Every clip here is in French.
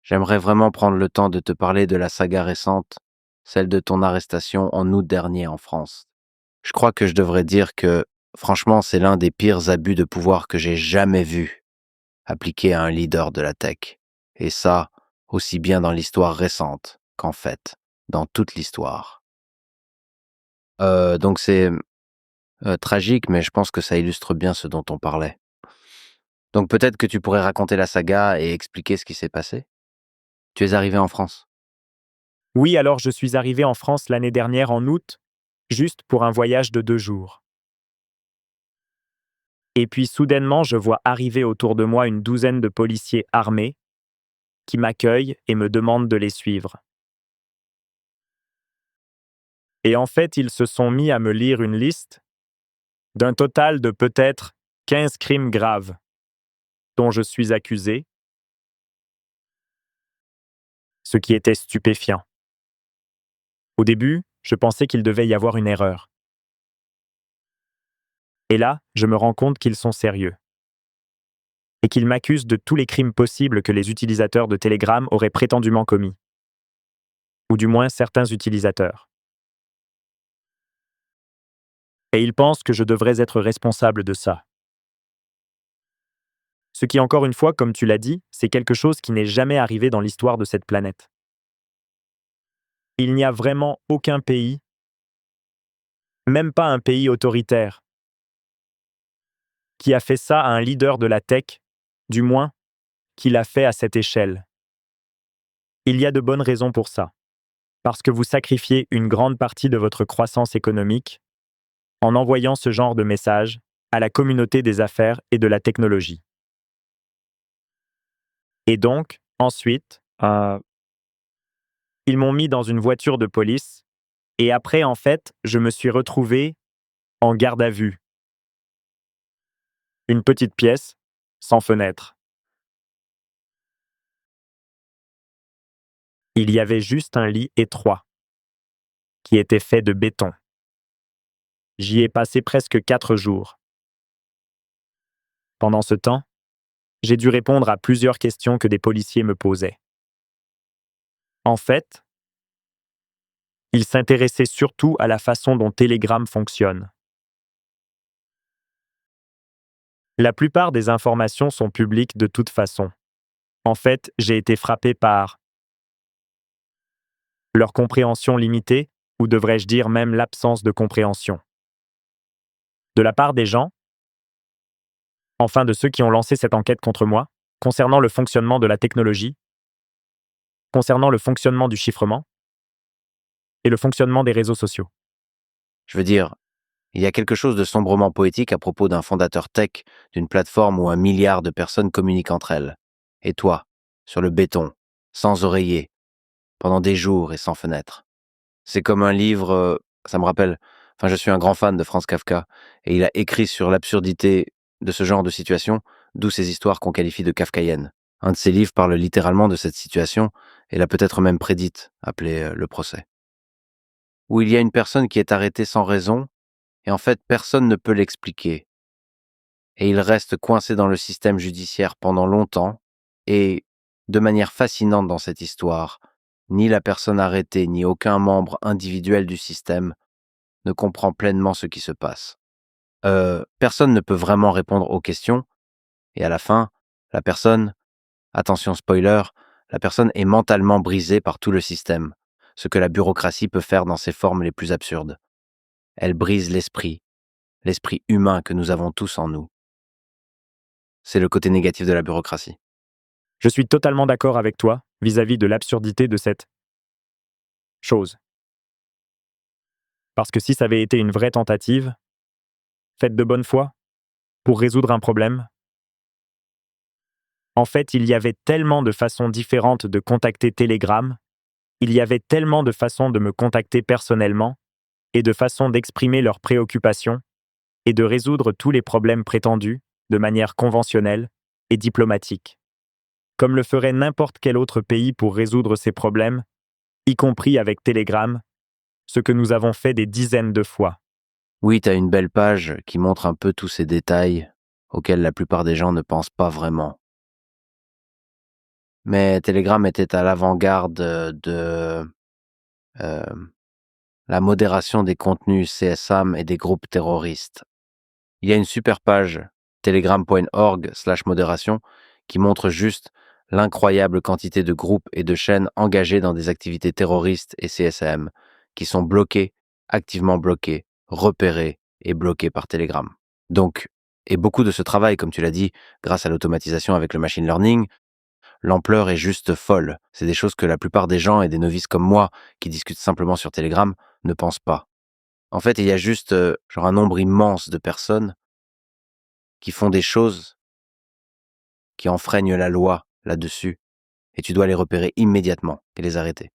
J'aimerais vraiment prendre le temps de te parler de la saga récente, celle de ton arrestation en août dernier en France. Je crois que je devrais dire que, franchement, c'est l'un des pires abus de pouvoir que j'ai jamais vu appliqué à un leader de la tech. Et ça, aussi bien dans l'histoire récente qu'en fait, dans toute l'histoire. Donc c'est tragique, mais je pense que ça illustre bien ce dont on parlait. Donc peut-être que tu pourrais raconter la saga et expliquer ce qui s'est passé? Tu es arrivé en France? Oui, alors je suis arrivé en France l'année dernière en août, juste pour un voyage de 2 jours. Et puis soudainement, je vois arriver autour de moi une douzaine de policiers armés qui m'accueillent et me demandent de les suivre. Et en fait, ils se sont mis à me lire une liste d'un total de peut-être 15 crimes graves dont je suis accusé, ce qui était stupéfiant. Au début, je pensais qu'il devait y avoir une erreur. Et là, je me rends compte qu'ils sont sérieux. Et qu'ils m'accusent de tous les crimes possibles que les utilisateurs de Telegram auraient prétendument commis. Ou du moins certains utilisateurs. Et ils pensent que je devrais être responsable de ça. Ce qui, encore une fois, comme tu l'as dit, c'est quelque chose qui n'est jamais arrivé dans l'histoire de cette planète. Il n'y a vraiment aucun pays, même pas un pays autoritaire, qui a fait ça à un leader de la tech, du moins, qui l'a fait à cette échelle. Il y a de bonnes raisons pour ça. Parce que vous sacrifiez une grande partie de votre croissance économique en envoyant ce genre de message à la communauté des affaires et de la technologie. Et donc, ensuite, ils m'ont mis dans une voiture de police, et après, en fait, je me suis retrouvé en garde à vue. Une petite pièce, sans fenêtre. Il y avait juste un lit étroit, qui était fait de béton. J'y ai passé presque 4 jours. Pendant ce temps, j'ai dû répondre à plusieurs questions que des policiers me posaient. En fait, ils s'intéressaient surtout à la façon dont Telegram fonctionne. La plupart des informations sont publiques de toute façon. En fait, j'ai été frappé par leur compréhension limitée, ou devrais-je dire même l'absence de compréhension. De la part des gens, enfin de ceux qui ont lancé cette enquête contre moi, concernant le fonctionnement de la technologie, concernant le fonctionnement du chiffrement et le fonctionnement des réseaux sociaux. Je veux dire, il y a quelque chose de sombrement poétique à propos d'un fondateur tech d'une plateforme où 1 milliard de personnes communiquent entre elles. Et toi, sur le béton, sans oreiller, pendant des jours et sans fenêtre. C'est comme un livre, ça me rappelle, enfin je suis un grand fan de Franz Kafka, et il a écrit sur l'absurdité de ce genre de situation, d'où ces histoires qu'on qualifie de kafkaïennes. Un de ses livres parle littéralement de cette situation, et l'a peut-être même prédite, appelée Le procès. Où il y a une personne qui est arrêtée sans raison, et en fait personne ne peut l'expliquer. Et il reste coincé dans le système judiciaire pendant longtemps, et, de manière fascinante dans cette histoire, ni la personne arrêtée ni aucun membre individuel du système ne comprend pleinement ce qui se passe. Personne ne peut vraiment répondre aux questions, et à la fin, la personne, attention spoiler, la personne est mentalement brisée par tout le système, ce que la bureaucratie peut faire dans ses formes les plus absurdes. Elle brise l'esprit humain que nous avons tous en nous. C'est le côté négatif de la bureaucratie. Je suis totalement d'accord avec toi vis-à-vis de l'absurdité de cette chose. Parce que si ça avait été une vraie tentative, faite de bonne foi, pour résoudre un problème, en fait, il y avait tellement de façons différentes de contacter Telegram, il y avait tellement de façons de me contacter personnellement, et de façons d'exprimer leurs préoccupations, et de résoudre tous les problèmes prétendus, de manière conventionnelle et diplomatique. Comme le ferait n'importe quel autre pays pour résoudre ces problèmes, y compris avec Telegram, ce que nous avons fait des dizaines de fois. Oui, t'as une belle page qui montre un peu tous ces détails auxquels la plupart des gens ne pensent pas vraiment. Mais Telegram était à l'avant-garde de euh, la modération des contenus CSAM et des groupes terroristes. Il y a une super page telegram.org/modération qui montre juste l'incroyable quantité de groupes et de chaînes engagés dans des activités terroristes et CSAM qui sont bloqués, activement bloqués, repérés et bloqués par Telegram. Donc, et beaucoup de ce travail, comme tu l'as dit, grâce à l'automatisation avec le machine learning, l'ampleur est juste folle. C'est des choses que la plupart des gens et des novices comme moi qui discutent simplement sur Telegram ne pensent pas. En fait, il y a juste genre un nombre immense de personnes qui font des choses qui enfreignent la loi là-dessus, et tu dois les repérer immédiatement et les arrêter.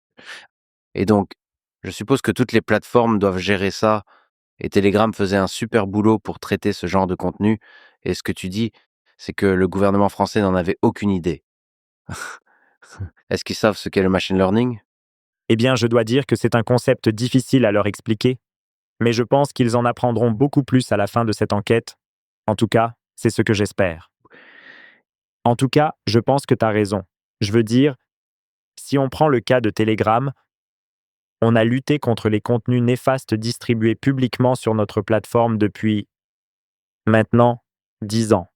Et donc, je suppose que toutes les plateformes doivent gérer ça, et Telegram faisait un super boulot pour traiter ce genre de contenu, et ce que tu dis, c'est que le gouvernement français n'en avait aucune idée. Est-ce qu'ils savent ce qu'est le machine learning? Eh bien, je dois dire que c'est un concept difficile à leur expliquer, mais je pense qu'ils en apprendront beaucoup plus à la fin de cette enquête. En tout cas, c'est ce que j'espère. En tout cas, je pense que tu as raison. Je veux dire, si on prend le cas de Telegram, on a lutté contre les contenus néfastes distribués publiquement sur notre plateforme depuis, maintenant, 10 ans.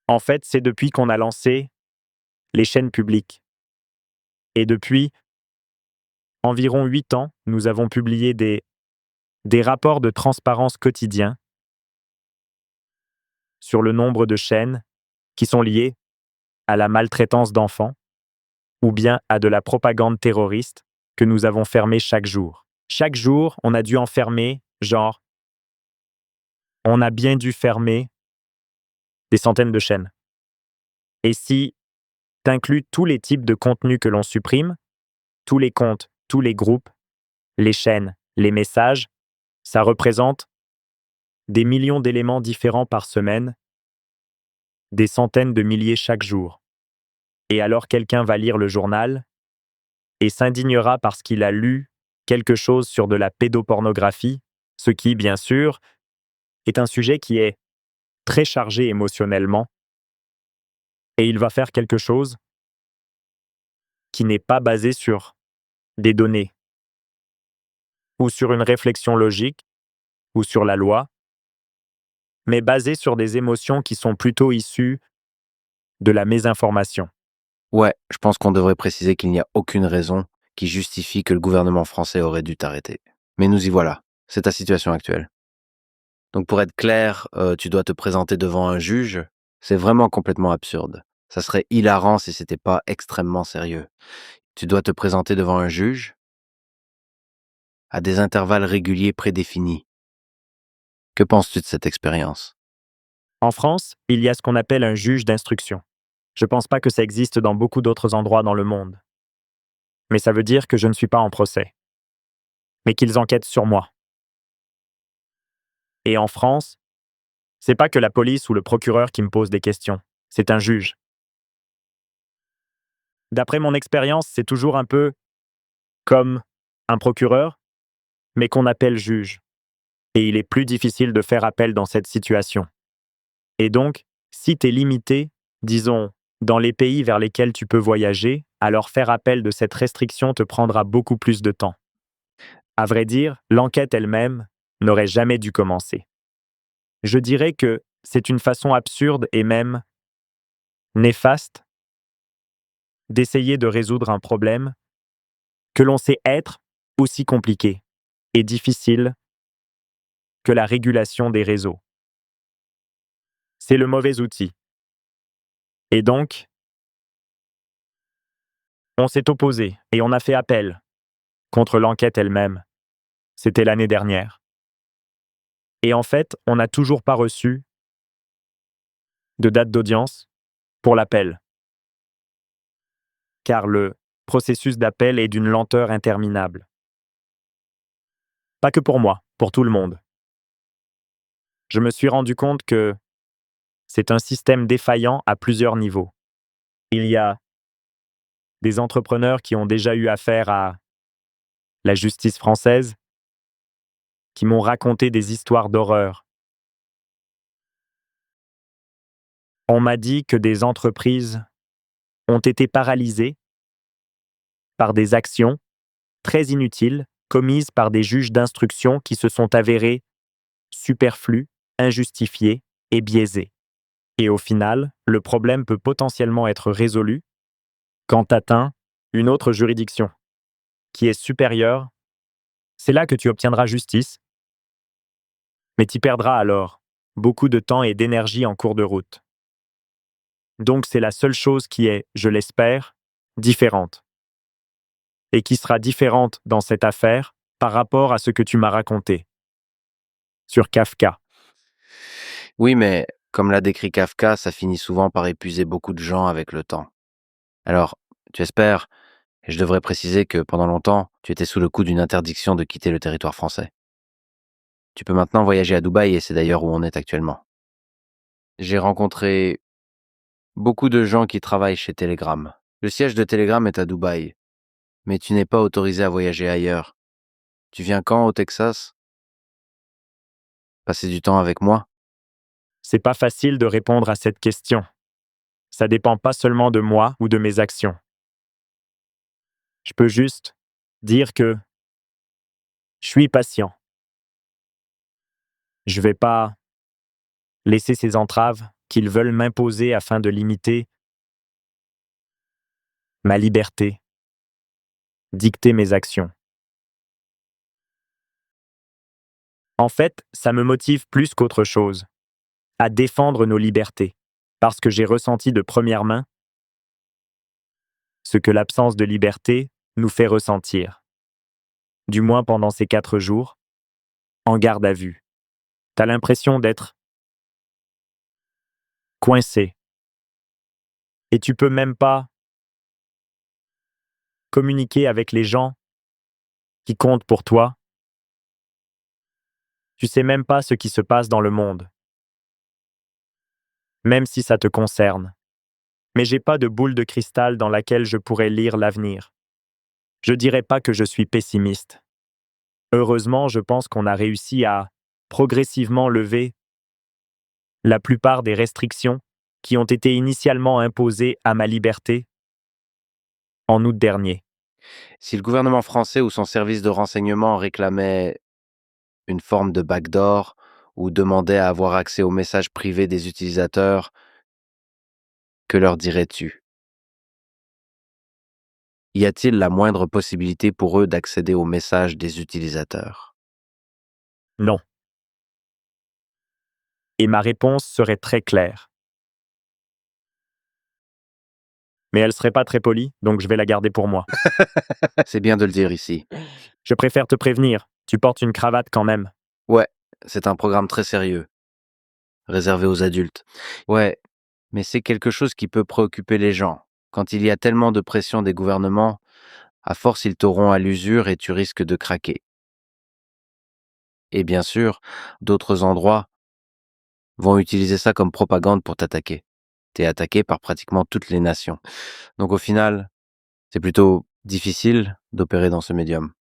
En fait, c'est depuis qu'on a lancé les chaînes publiques. Et depuis environ 8 ans, nous avons publié des rapports de transparence quotidiens sur le nombre de chaînes qui sont liées à la maltraitance d'enfants ou bien à de la propagande terroriste que nous avons fermées chaque jour. Chaque jour, on a dû en fermer, genre, on a bien dû fermer des centaines de chaînes. Et si t'inclus tous les types de contenus que l'on supprime, tous les comptes, tous les groupes, les chaînes, les messages, ça représente des millions d'éléments différents par semaine, des centaines de milliers chaque jour. Et alors quelqu'un va lire le journal et s'indignera parce qu'il a lu quelque chose sur de la pédopornographie, ce qui, bien sûr, est un sujet qui est très chargé émotionnellement, et il va faire quelque chose qui n'est pas basé sur des données, ou sur une réflexion logique, ou sur la loi, mais basé sur des émotions qui sont plutôt issues de la mésinformation. Ouais, je pense qu'on devrait préciser qu'il n'y a aucune raison qui justifie que le gouvernement français aurait dû t'arrêter. Mais nous y voilà, c'est ta situation actuelle. Donc pour être clair, tu dois te présenter devant un juge. C'est vraiment complètement absurde. Ça serait hilarant si c'était pas extrêmement sérieux. Tu dois te présenter devant un juge à des intervalles réguliers prédéfinis. Que penses-tu de cette expérience? En France, il y a ce qu'on appelle un juge d'instruction. Je pense pas que ça existe dans beaucoup d'autres endroits dans le monde. Mais ça veut dire que je ne suis pas en procès, mais qu'ils enquêtent sur moi. Et en France, c'est pas que la police ou le procureur qui me pose des questions, c'est un juge. D'après mon expérience, c'est toujours un peu comme un procureur, mais qu'on appelle juge. Et il est plus difficile de faire appel dans cette situation. Et donc, si tu es limité, disons, dans les pays vers lesquels tu peux voyager, alors faire appel de cette restriction te prendra beaucoup plus de temps. À vrai dire, l'enquête elle-même n'aurait jamais dû commencer. Je dirais que c'est une façon absurde et même néfaste d'essayer de résoudre un problème que l'on sait être aussi compliqué et difficile que la régulation des réseaux. C'est le mauvais outil. Et donc, on s'est opposé et on a fait appel contre l'enquête elle-même. C'était l'année dernière. Et en fait, on n'a toujours pas reçu de date d'audience pour l'appel, car le processus d'appel est d'une lenteur interminable. Pas que pour moi, pour tout le monde. Je me suis rendu compte que c'est un système défaillant à plusieurs niveaux. Il y a des entrepreneurs qui ont déjà eu affaire à la justice française, qui m'ont raconté des histoires d'horreur. On m'a dit que des entreprises ont été paralysés par des actions très inutiles commises par des juges d'instruction qui se sont avérées superflues, injustifiées et biaisées. Et au final, le problème peut potentiellement être résolu quand tu atteins une autre juridiction qui est supérieure. C'est là que tu obtiendras justice, mais tu perdras alors beaucoup de temps et d'énergie en cours de route. Donc c'est la seule chose qui est, je l'espère, différente. Et qui sera différente dans cette affaire par rapport à ce que tu m'as raconté sur Kafka. Oui, mais comme l'a décrit Kafka, ça finit souvent par épuiser beaucoup de gens avec le temps. Alors, tu espères, et je devrais préciser que pendant longtemps, tu étais sous le coup d'une interdiction de quitter le territoire français. Tu peux maintenant voyager à Dubaï et c'est d'ailleurs où on est actuellement. J'ai rencontré beaucoup de gens qui travaillent chez Telegram. Le siège de Telegram est à Dubaï, mais tu n'es pas autorisé à voyager ailleurs. Tu viens quand au Texas? Passer du temps avec moi? C'est pas facile de répondre à cette question. Ça dépend pas seulement de moi ou de mes actions. Je peux juste dire que je suis patient. Je vais pas laisser ces entraves qu'ils veulent m'imposer afin de limiter ma liberté, dicter mes actions. En fait, ça me motive plus qu'autre chose, à défendre nos libertés, parce que j'ai ressenti de première main ce que l'absence de liberté nous fait ressentir, du moins pendant ces 4 jours, en garde à vue. T'as l'impression d'être coincé, et tu peux même pas communiquer avec les gens qui comptent pour toi. Tu sais même pas ce qui se passe dans le monde, même si ça te concerne. Mais j'ai pas de boule de cristal dans laquelle je pourrais lire l'avenir. Je dirais pas que je suis pessimiste. Heureusement, je pense qu'on a réussi à progressivement lever la plupart des restrictions qui ont été initialement imposées à ma liberté en août dernier. Si le gouvernement français ou son service de renseignement réclamait une forme de backdoor ou demandait à avoir accès aux messages privés des utilisateurs, que leur dirais-tu? Y a-t-il la moindre possibilité pour eux d'accéder aux messages des utilisateurs? Non. Et ma réponse serait très claire. Mais elle serait pas très polie, donc je vais la garder pour moi. C'est bien de le dire ici. Je préfère te prévenir, tu portes une cravate quand même. Ouais, c'est un programme très sérieux, réservé aux adultes. Ouais, mais c'est quelque chose qui peut préoccuper les gens. Quand il y a tellement de pression des gouvernements, à force ils t'auront à l'usure et tu risques de craquer. Et bien sûr, d'autres endroits vont utiliser ça comme propagande pour t'attaquer. T'es attaqué par pratiquement toutes les nations. Donc au final, c'est plutôt difficile d'opérer dans ce médium.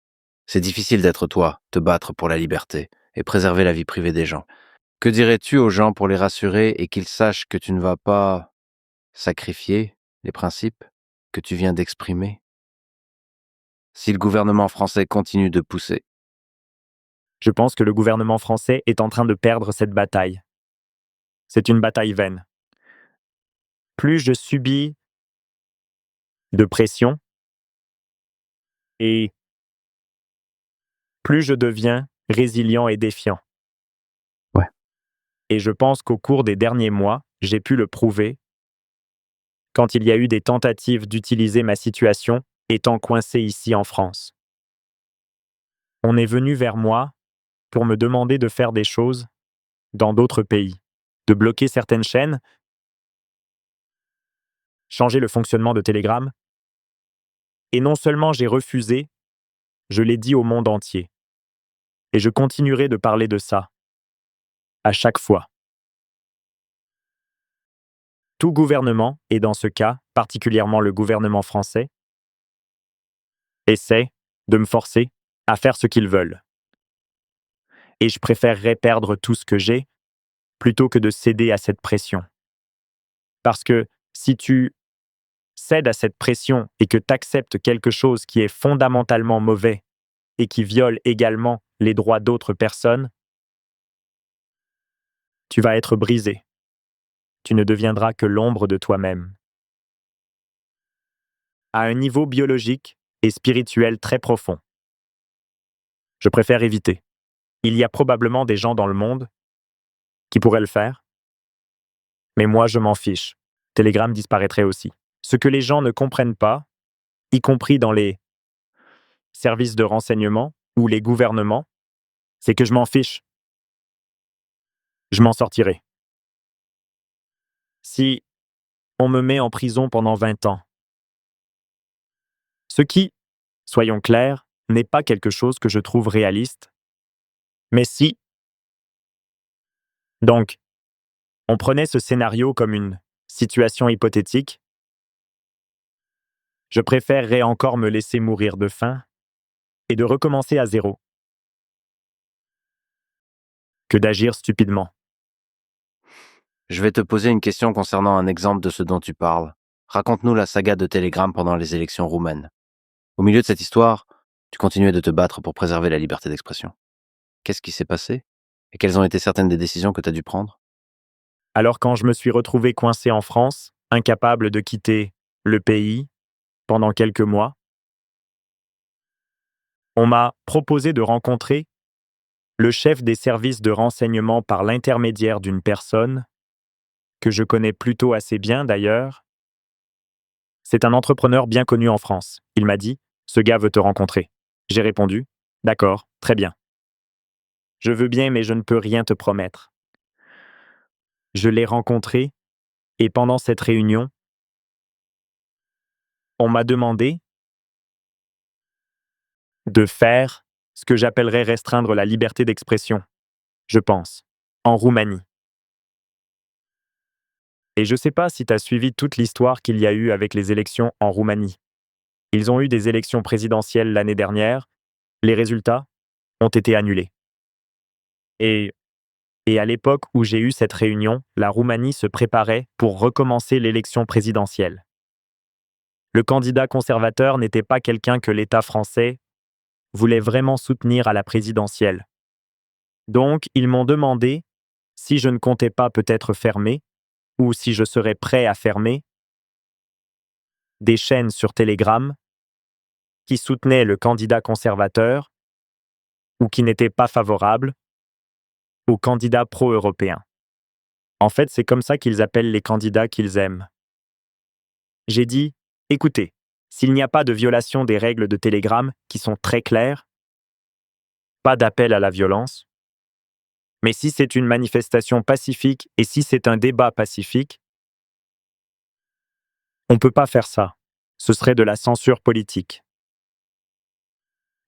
C'est difficile d'être toi, te battre pour la liberté et préserver la vie privée des gens. Que dirais-tu aux gens pour les rassurer et qu'ils sachent que tu ne vas pas sacrifier les principes que tu viens d'exprimer? Si le gouvernement français continue de pousser, Je pense que le gouvernement français est en train de perdre cette bataille. C'est une bataille vaine. Plus je subis de pression et plus je deviens résilient et défiant. Ouais. Et je pense qu'au cours des derniers mois, j'ai pu le prouver quand il y a eu des tentatives d'utiliser ma situation étant coincé ici en France. On est venu vers moi pour me demander de faire des choses dans d'autres pays, de bloquer certaines chaînes, changer le fonctionnement de Telegram, et non seulement j'ai refusé, je l'ai dit au monde entier. Et je continuerai de parler de ça, à chaque fois. Tout gouvernement, et dans ce cas, particulièrement le gouvernement français, essaie de me forcer à faire ce qu'ils veulent. Et je préférerais perdre tout ce que j'ai plutôt que de céder à cette pression. Parce que si tu cèdes à cette pression et que tu acceptes quelque chose qui est fondamentalement mauvais et qui viole également les droits d'autres personnes, tu vas être brisé. Tu ne deviendras que l'ombre de toi-même. À un niveau biologique et spirituel très profond. Je préfère éviter. Il y a probablement des gens dans le monde qui pourraient le faire, mais moi je m'en fiche. Telegram disparaîtrait aussi. Ce que les gens ne comprennent pas, y compris dans les services de renseignement ou les gouvernements, c'est que je m'en fiche. Je m'en sortirai. Si on me met en prison pendant 20 ans, ce qui, soyons clairs, n'est pas quelque chose que je trouve réaliste, mais si, donc, on prenait ce scénario comme une situation hypothétique, je préférerais encore me laisser mourir de faim et de recommencer à zéro que d'agir stupidement. Je vais te poser une question concernant un exemple de ce dont tu parles. Raconte-nous la saga de Telegram pendant les élections roumaines. Au milieu de cette histoire, tu continuais de te battre pour préserver la liberté d'expression. Qu'est-ce qui s'est passé? Et quelles ont été certaines des décisions que tu as dû prendre? Alors quand je me suis retrouvé coincé en France, incapable de quitter le pays pendant quelques mois, on m'a proposé de rencontrer le chef des services de renseignement par l'intermédiaire d'une personne que je connais plutôt assez bien d'ailleurs. C'est un entrepreneur bien connu en France. Il m'a dit, ce gars veut te rencontrer. J'ai répondu, d'accord, très bien. Je veux bien, mais je ne peux rien te promettre. Je l'ai rencontré et pendant cette réunion, on m'a demandé de faire ce que j'appellerais restreindre la liberté d'expression, je pense, en Roumanie. Et je ne sais pas si tu as suivi toute l'histoire qu'il y a eu avec les élections en Roumanie. Ils ont eu des élections présidentielles l'année dernière, les résultats ont été annulés. Et, et à l'époque où j'ai eu cette réunion, la Roumanie se préparait pour recommencer l'élection présidentielle. Le candidat conservateur n'était pas quelqu'un que l'État français voulait vraiment soutenir à la présidentielle. Donc, ils m'ont demandé si je ne comptais pas peut-être fermer, ou si je serais prêt à fermer, des chaînes sur Telegram qui soutenaient le candidat conservateur ou qui n'étaient pas favorables au candidat pro-européen. En fait, c'est comme ça qu'ils appellent les candidats qu'ils aiment. J'ai dit, écoutez, s'il n'y a pas de violation des règles de Telegram qui sont très claires, pas d'appel à la violence, mais si c'est une manifestation pacifique et si c'est un débat pacifique, on ne peut pas faire ça. Ce serait de la censure politique.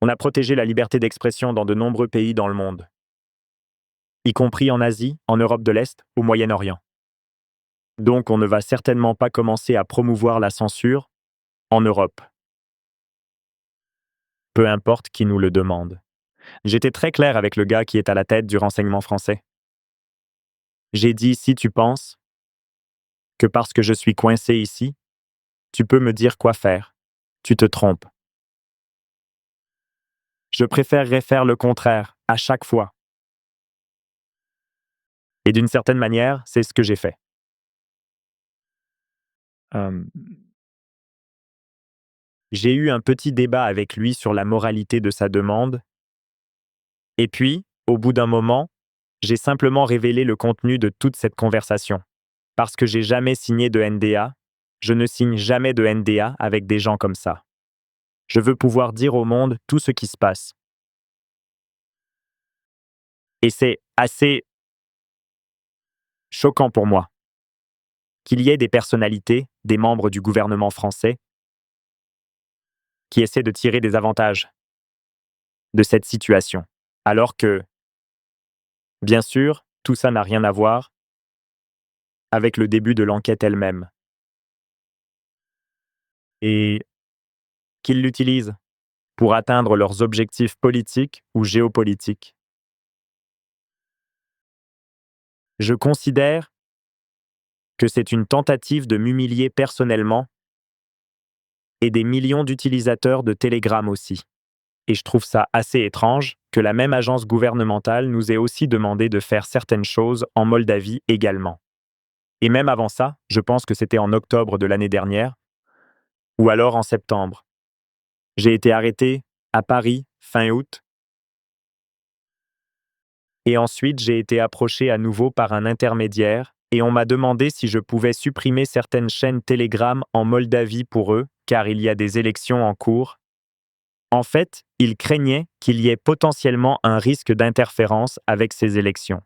On a protégé la liberté d'expression dans de nombreux pays dans le monde, y compris en Asie, en Europe de l'Est, au Moyen-Orient. Donc on ne va certainement pas commencer à promouvoir la censure en Europe. Peu importe qui nous le demande. J'étais très clair avec le gars qui est à la tête du renseignement français. J'ai dit, si tu penses que parce que je suis coincé ici, tu peux me dire quoi faire, tu te trompes. Je préférerais faire le contraire, à chaque fois. Et d'une certaine manière, c'est ce que j'ai fait. J'ai eu un petit débat avec lui sur la moralité de sa demande, et puis, au bout d'un moment, j'ai simplement révélé le contenu de toute cette conversation. Parce que j'ai jamais signé de NDA, je ne signe jamais de NDA avec des gens comme ça. Je veux pouvoir dire au monde tout ce qui se passe. Et c'est assez choquant pour moi qu'il y ait des personnalités, des membres du gouvernement français, qui essaient de tirer des avantages de cette situation. Alors que, bien sûr, tout ça n'a rien à voir avec le début de l'enquête elle-même. Et qu'ils l'utilisent pour atteindre leurs objectifs politiques ou géopolitiques. Je considère que c'est une tentative de m'humilier personnellement et des millions d'utilisateurs de Telegram aussi. Et je trouve ça assez étrange que la même agence gouvernementale nous ait aussi demandé de faire certaines choses en Moldavie également. Et même avant ça, je pense que c'était en octobre de l'année dernière, ou alors en septembre. J'ai été arrêté à Paris fin août, et ensuite j'ai été approché à nouveau par un intermédiaire, et on m'a demandé si je pouvais supprimer certaines chaînes Telegram en Moldavie pour eux, car il y a des élections en cours. En fait, ils craignaient qu'il y ait potentiellement un risque d'interférence avec ces élections.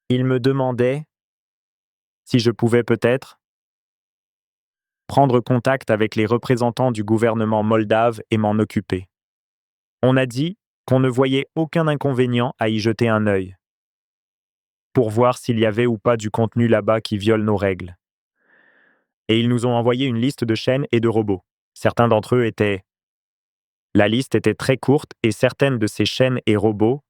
Ils me demandaient si je pouvais peut-être prendre contact avec les représentants du gouvernement moldave et m'en occuper. On a dit qu'on ne voyait aucun inconvénient à y jeter un œil, pour voir s'il y avait ou pas du contenu là-bas qui viole nos règles. Et ils nous ont envoyé une liste de chaînes et de robots. Certains d'entre eux étaient... La liste était très courte et certaines de ces chaînes et robots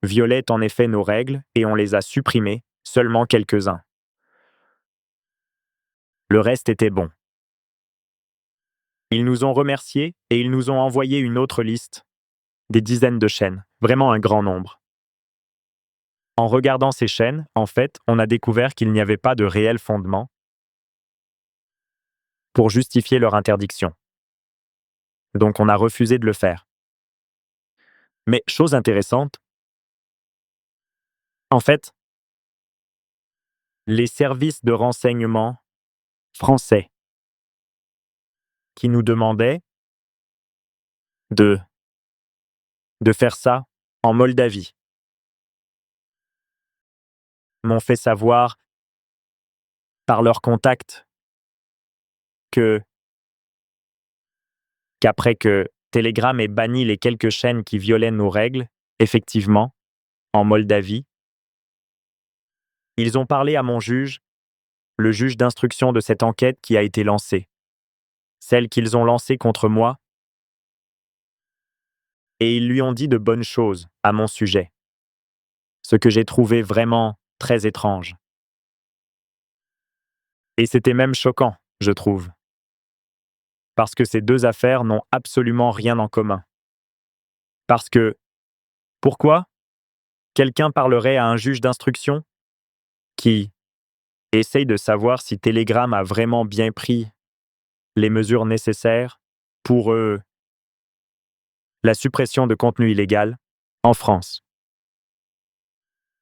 violaient en effet nos règles et on les a supprimés, seulement quelques-uns. Le reste était bon. Ils nous ont remerciés et ils nous ont envoyé une autre liste, des dizaines de chaînes, vraiment un grand nombre. En regardant ces chaînes, en fait, on a découvert qu'il n'y avait pas de réel fondement pour justifier leur interdiction. Donc on a refusé de le faire. Mais chose intéressante, en fait, les services de renseignement français qui nous demandaient de, de faire ça en Moldavie m'ont fait savoir par leurs contacts que qu'après que Telegram ait banni les quelques chaînes qui violaient nos règles, effectivement, en Moldavie, ils ont parlé à mon juge, le juge d'instruction de cette enquête qui a été lancée, celle qu'ils ont lancée contre moi, et ils lui ont dit de bonnes choses à mon sujet, ce que j'ai trouvé vraiment très étrange. Et c'était même choquant, je trouve, parce que ces deux affaires n'ont absolument rien en commun. Parce que, pourquoi quelqu'un parlerait à un juge d'instruction qui essaye de savoir si Telegram a vraiment bien pris les mesures nécessaires pour la suppression de contenu illégal en France?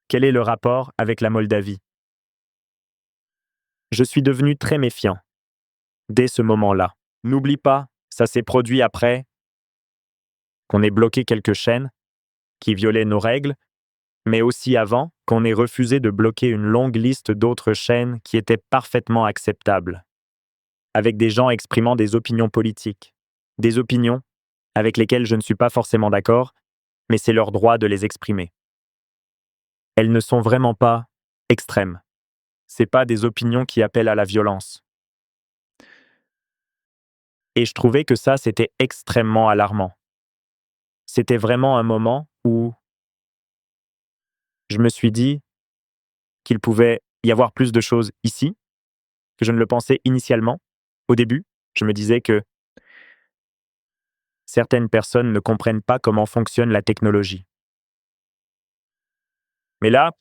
Quel est le rapport avec la Moldavie? Je suis devenu très méfiant dès ce moment-là. N'oublie pas, ça s'est produit après qu'on ait bloqué quelques chaînes qui violaient nos règles, mais aussi avant qu'on ait refusé de bloquer une longue liste d'autres chaînes qui étaient parfaitement acceptables, avec des gens exprimant des opinions politiques, des opinions avec lesquelles je ne suis pas forcément d'accord, mais c'est leur droit de les exprimer. Elles ne sont vraiment pas extrêmes. C'est pas des opinions qui appellent à la violence. Et je trouvais que ça, c'était extrêmement alarmant. C'était vraiment un moment où je me suis dit qu'il pouvait y avoir plus de choses ici que je ne le pensais initialement. Au début, je me disais que certaines personnes ne comprennent pas comment fonctionne la technologie. Mais là,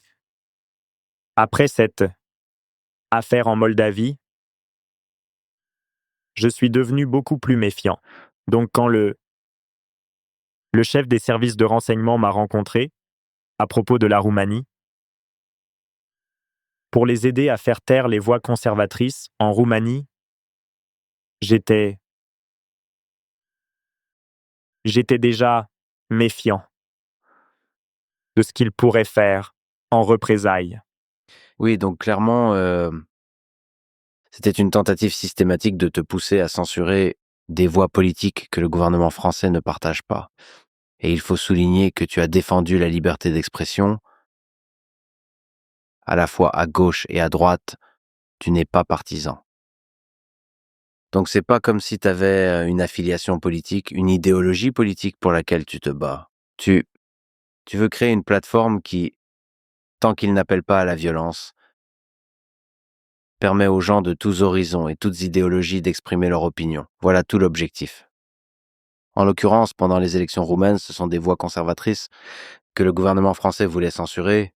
après cette affaire en Moldavie, je suis devenu beaucoup plus méfiant. Donc quand le chef des services de renseignement m'a rencontré à propos de la Roumanie, pour les aider à faire taire les voix conservatrices en Roumanie, j'étais déjà méfiant de ce qu'il pourrait faire en représailles. Oui, donc clairement, c'était une tentative systématique de te pousser à censurer des voix politiques que le gouvernement français ne partage pas. Et il faut souligner que tu as défendu la liberté d'expression, à la fois à gauche et à droite, tu n'es pas partisan. Donc c'est pas comme si tu avais une affiliation politique, une idéologie politique pour laquelle tu te bats. Tu veux créer une plateforme qui, tant qu'il n'appelle pas à la violence, permet aux gens de tous horizons et toutes idéologies d'exprimer leur opinion. Voilà tout l'objectif. En l'occurrence, pendant les élections roumaines, ce sont des voix conservatrices que le gouvernement français voulait censurer,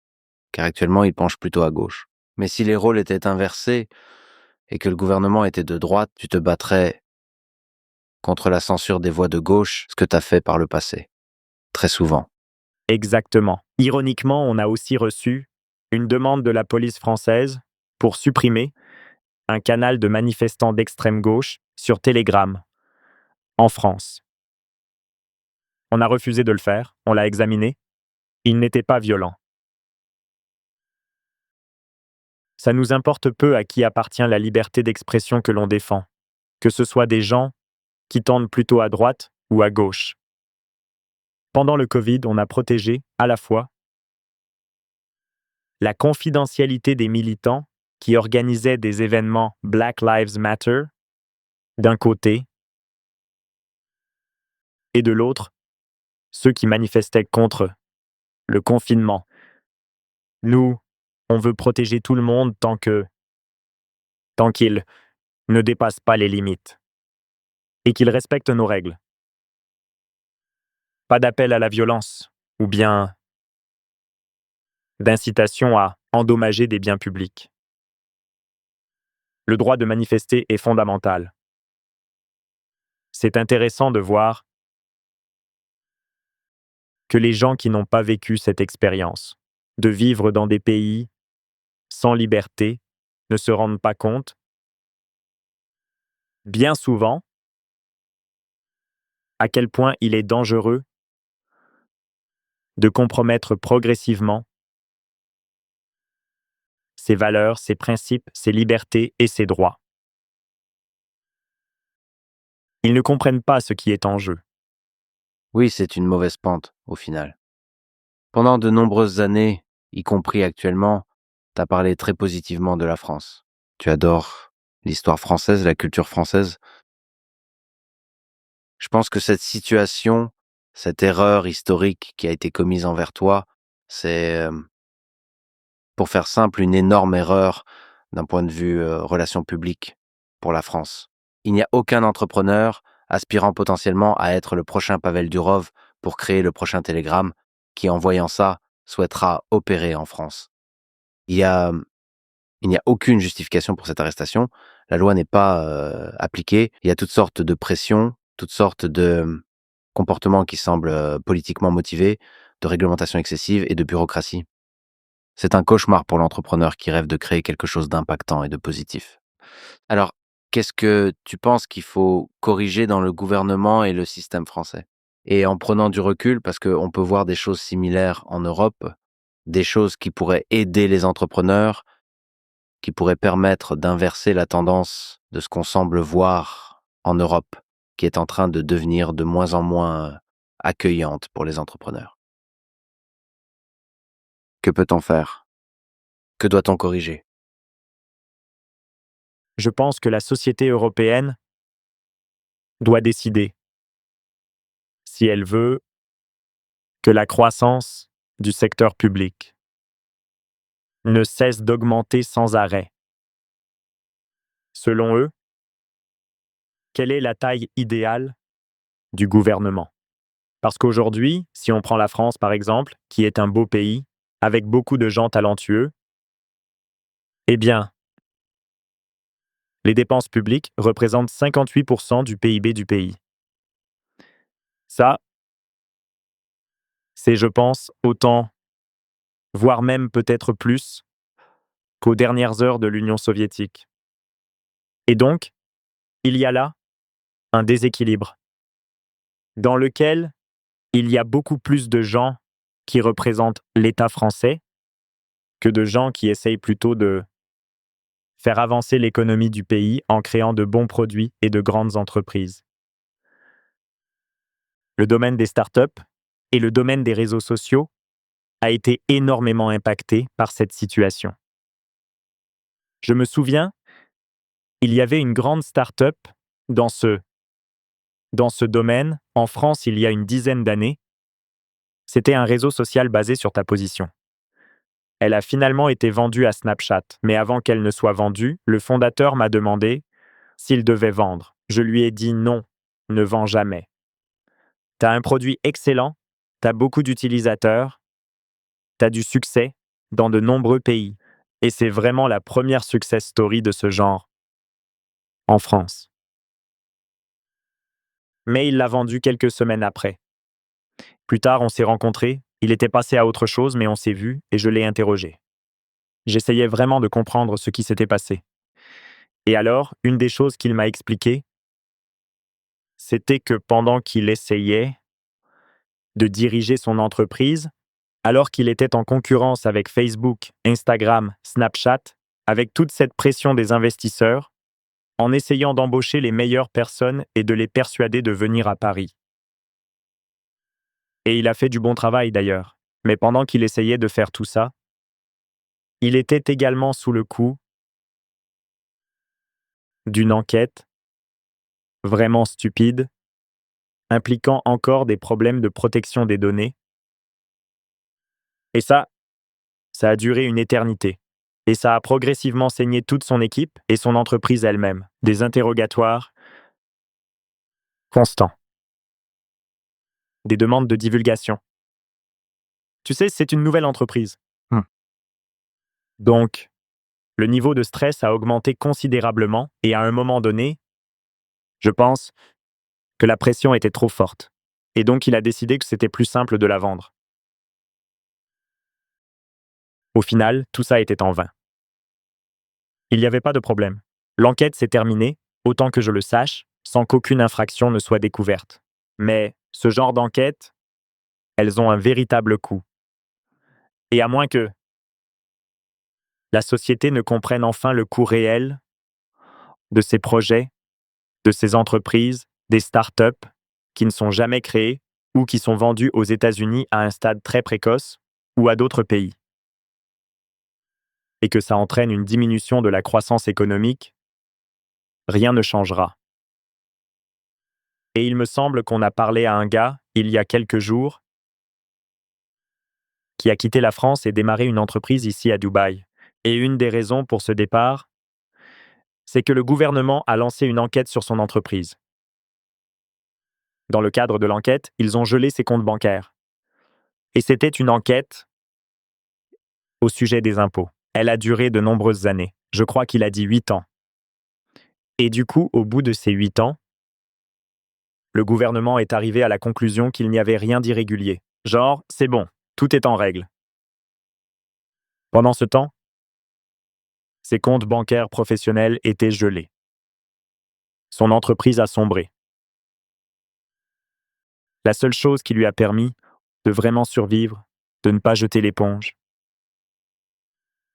car actuellement il penche plutôt à gauche. Mais si les rôles étaient inversés et que le gouvernement était de droite, tu te battrais contre la censure des voix de gauche, ce que tu as fait par le passé. Très souvent. Exactement. Ironiquement, on a aussi reçu une demande de la police française pour supprimer un canal de manifestants d'extrême gauche sur Telegram, en France. On a refusé de le faire, on l'a examiné. Il n'était pas violent. Ça nous importe peu à qui appartient la liberté d'expression que l'on défend, que ce soit des gens qui tendent plutôt à droite ou à gauche. Pendant le Covid, on a protégé, à la fois, la confidentialité des militants qui organisaient des événements Black Lives Matter, d'un côté, et de l'autre, ceux qui manifestaient contre le confinement. Nous, on veut protéger tout le monde tant qu'ils ne dépassent pas les limites et qu'ils respectent nos règles. Pas d'appel à la violence ou bien d'incitation à endommager des biens publics. Le droit de manifester est fondamental. C'est intéressant de voir que les gens qui n'ont pas vécu cette expérience, de vivre dans des pays sans liberté, ne se rendent pas compte, bien souvent, à quel point il est dangereux de compromettre progressivement ses valeurs, ses principes, ses libertés et ses droits. Ils ne comprennent pas ce qui est en jeu. Oui, c'est une mauvaise pente, au final. Pendant de nombreuses années, y compris actuellement, tu as parlé très positivement de la France. Tu adores l'histoire française, la culture française. Je pense que cette situation, cette erreur historique qui a été commise envers toi, c'est, pour faire simple, une énorme erreur d'un point de vue, relations publiques pour la France. Il n'y a aucun entrepreneur aspirant potentiellement à être le prochain Pavel Durov pour créer le prochain Telegram qui, en voyant ça, souhaitera opérer en France. Il y a, il n'y a aucune justification pour cette arrestation. La loi n'est pas, appliquée. Il y a toutes sortes de pressions, toutes sortes de comportements qui semblent, politiquement motivés, de réglementation excessive et de bureaucratie. C'est un cauchemar pour l'entrepreneur qui rêve de créer quelque chose d'impactant et de positif. Alors, qu'est-ce que tu penses qu'il faut corriger dans le gouvernement et le système français? Et en prenant du recul, parce qu'on peut voir des choses similaires en Europe, des choses qui pourraient aider les entrepreneurs, qui pourraient permettre d'inverser la tendance de ce qu'on semble voir en Europe, qui est en train de devenir de moins en moins accueillante pour les entrepreneurs. Que peut-on faire? Que doit-on corriger? Je pense que la société européenne doit décider si elle veut que la croissance du secteur public ne cesse d'augmenter sans arrêt. Selon eux, quelle est la taille idéale du gouvernement? Parce qu'aujourd'hui, si on prend la France par exemple, qui est un beau pays, avec beaucoup de gens talentueux, eh bien, les dépenses publiques représentent 58% du PIB du pays. Ça, c'est, je pense, autant, voire même peut-être plus, qu'aux dernières heures de l'Union soviétique. Et donc, il y a là un déséquilibre, dans lequel il y a beaucoup plus de gens qui représentent l'État français que de gens qui essayent plutôt de faire avancer l'économie du pays en créant de bons produits et de grandes entreprises. Le domaine des startups et le domaine des réseaux sociaux a été énormément impacté par cette situation. Je me souviens, il y avait une grande startup dans ce, dans ce domaine en France il y a une dizaine d'années. C'était un réseau social basé sur ta position. Elle a finalement été vendue à Snapchat, mais avant qu'elle ne soit vendue, le fondateur m'a demandé s'il devait vendre. Je lui ai dit non, ne vends jamais. T'as un produit excellent, t'as beaucoup d'utilisateurs, t'as du succès dans de nombreux pays. Et c'est vraiment la première success story de ce genre en France. Mais il l'a vendu quelques semaines après. Plus tard, on s'est rencontrés, il était passé à autre chose, mais on s'est vu et je l'ai interrogé. J'essayais vraiment de comprendre ce qui s'était passé. Et alors, une des choses qu'il m'a expliqué, c'était que pendant qu'il essayait de diriger son entreprise, alors qu'il était en concurrence avec Facebook, Instagram, Snapchat, avec toute cette pression des investisseurs, en essayant d'embaucher les meilleures personnes et de les persuader de venir à Paris. Et il a fait du bon travail d'ailleurs. Mais pendant qu'il essayait de faire tout ça, il était également sous le coup d'une enquête vraiment stupide, impliquant encore des problèmes de protection des données. Et ça a duré une éternité. Et ça a progressivement saigné toute son équipe et son entreprise elle-même. Des interrogatoires constants. Des demandes de divulgation. Tu sais, c'est une nouvelle entreprise. Hmm. Donc, le niveau de stress a augmenté considérablement et à un moment donné, je pense que la pression était trop forte. Et donc, il a décidé que c'était plus simple de la vendre. Au final, tout ça était en vain. Il n'y avait pas de problème. L'enquête s'est terminée, autant que je le sache, sans qu'aucune infraction ne soit découverte. Mais ce genre d'enquête, elles ont un véritable coût. Et à moins que la société ne comprenne enfin le coût réel de ces projets, de ces entreprises, des startups qui ne sont jamais créées ou qui sont vendues aux États-Unis à un stade très précoce ou à d'autres pays. Et que ça entraîne une diminution de la croissance économique, rien ne changera. Et il me semble qu'on a parlé à un gars, il y a quelques jours, qui a quitté la France et démarré une entreprise ici à Dubaï. Et une des raisons pour ce départ, c'est que le gouvernement a lancé une enquête sur son entreprise. Dans le cadre de l'enquête, ils ont gelé ses comptes bancaires. Et c'était une enquête au sujet des impôts. Elle a duré de nombreuses années. Je crois qu'il a dit 8 ans. Et du coup, au bout de ces 8 ans, le gouvernement est arrivé à la conclusion qu'il n'y avait rien d'irrégulier. Genre, c'est bon, tout est en règle. Pendant ce temps, ses comptes bancaires professionnels étaient gelés. Son entreprise a sombré. La seule chose qui lui a permis de vraiment survivre, de ne pas jeter l'éponge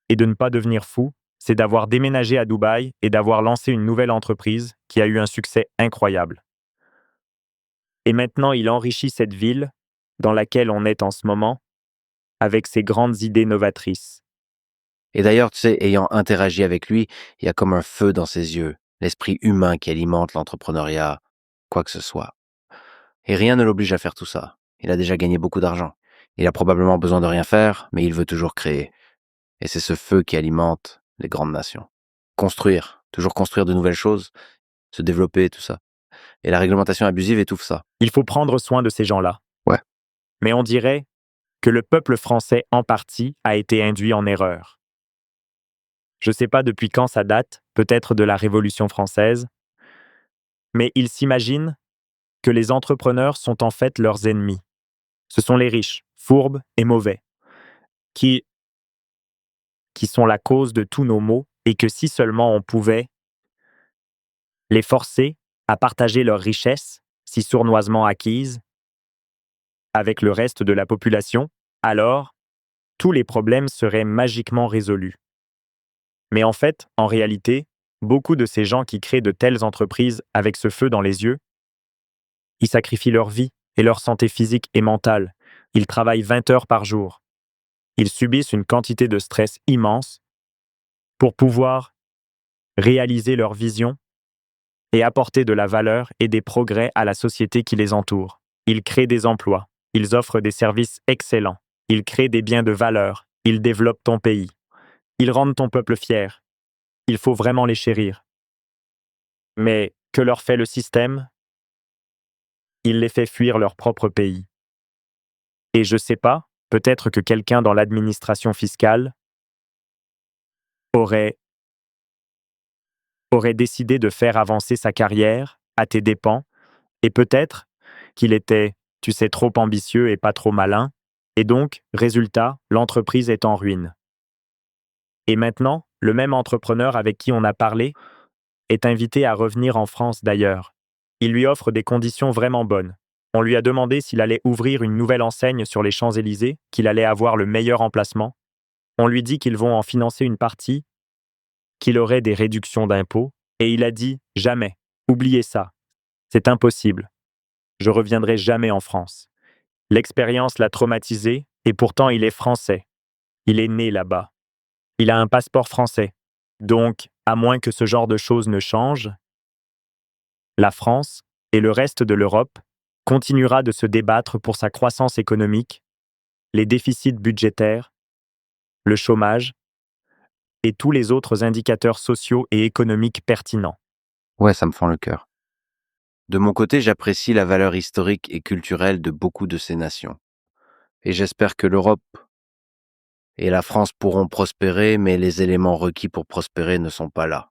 et de ne pas devenir fou, c'est d'avoir déménagé à Dubaï et d'avoir lancé une nouvelle entreprise qui a eu un succès incroyable. Et maintenant, il enrichit cette ville dans laquelle on est en ce moment avec ses grandes idées novatrices. Et d'ailleurs, tu sais, ayant interagi avec lui, il y a comme un feu dans ses yeux, l'esprit humain qui alimente l'entrepreneuriat, quoi que ce soit. Et rien ne l'oblige à faire tout ça. Il a déjà gagné beaucoup d'argent. Il a probablement besoin de rien faire, mais il veut toujours créer. Et c'est ce feu qui alimente les grandes nations. Construire, toujours construire de nouvelles choses, se développer, tout ça. Et la réglementation abusive étouffe ça. Il faut prendre soin de ces gens-là. Ouais. Mais on dirait que le peuple français, en partie, a été induit en erreur. Je ne sais pas depuis quand ça date, peut-être de la Révolution française, mais ils s'imaginent que les entrepreneurs sont en fait leurs ennemis. Ce sont les riches, fourbes et mauvais, qui sont la cause de tous nos maux et que si seulement on pouvait les forcer à partager leurs richesses, si sournoisement acquises, avec le reste de la population, alors tous les problèmes seraient magiquement résolus. Mais en fait, en réalité, beaucoup de ces gens qui créent de telles entreprises avec ce feu dans les yeux, ils sacrifient leur vie et leur santé physique et mentale. Ils travaillent 20 heures par jour. Ils subissent une quantité de stress immense pour pouvoir réaliser leur vision et apporter de la valeur et des progrès à la société qui les entoure. Ils créent des emplois, ils offrent des services excellents, ils créent des biens de valeur, Ils développent ton pays. Ils rendent ton peuple fier. Il faut vraiment les chérir. Mais que leur fait le système? Il les fait fuir leur propre pays. Et je sais pas, peut-être que quelqu'un dans l'administration fiscale aurait, aurait décidé de faire avancer sa carrière à tes dépens, et peut-être qu'il était, tu sais, trop ambitieux et pas trop malin, et donc, résultat, l'entreprise est en ruine. Et maintenant, le même entrepreneur avec qui on a parlé est invité à revenir en France d'ailleurs. Il lui offre des conditions vraiment bonnes. On lui a demandé s'il allait ouvrir une nouvelle enseigne sur les Champs-Élysées, qu'il allait avoir le meilleur emplacement. On lui dit qu'ils vont en financer une partie, qu'il aurait des réductions d'impôts, et il a dit jamais. Oubliez ça. C'est impossible. Je reviendrai jamais en France. L'expérience l'a traumatisé, et pourtant il est français. Il est né là-bas. Il a un passeport français. Donc, à moins que ce genre de choses ne change, la France, et le reste de l'Europe, continuera de se débattre pour sa croissance économique, les déficits budgétaires, le chômage et tous les autres indicateurs sociaux et économiques pertinents. Ouais, ça me fend le cœur. De mon côté, j'apprécie la valeur historique et culturelle de beaucoup de ces nations. Et j'espère que l'Europe et la France pourront prospérer, mais les éléments requis pour prospérer ne sont pas là.